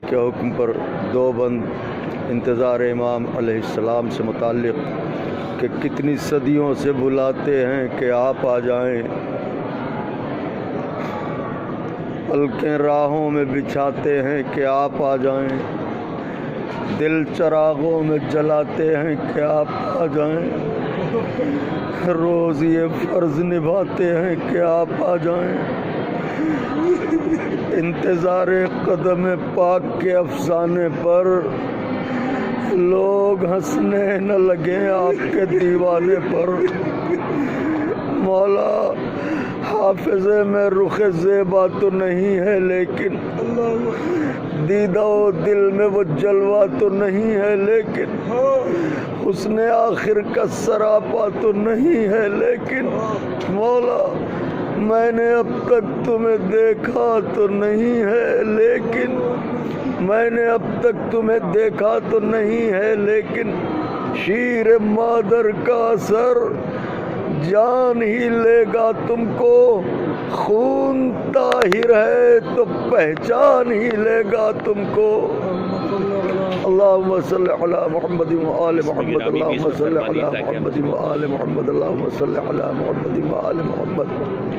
کے حکم پر دیوبند انتظار امام علیہ السلام سے متعلق کہ کتنی صدیوں سے بلاتے ہیں کہ آپ آ جائیں، پلکیں راہوں میں بچھاتے ہیں کہ آپ آ جائیں، دل چراغوں میں جلاتے ہیں کہ آپ آ جائیں، روز یہ فرض نبھاتے ہیں کہ آپ آ جائیں، انتظار قدم پاک کے افسانے پر لوگ ہنسنے نہ لگیں آپ کے دیوانے پر۔ مولا حافظے میں رخ زیبا تو نہیں ہے، لیکن دیدہ و دل میں وہ جلوہ تو نہیں ہے، لیکن حسن آخر کا سراپا تو نہیں ہے، لیکن مولا میں نے اب تک تمہیں دیکھا تو نہیں ہے، لیکن میں نے اب تک تمہیں دیکھا تو نہیں ہے، لیکن شیر مادر کا اثر جان ہی لے گا تم کو، خون طاہر ہے تو پہچان ہی لے گا تم کو۔ اللہم صلی علی محمد و آل محمد، اللہم صلی علی محمد و آل محمد، اللہم صلی علی محمد و آل محمد۔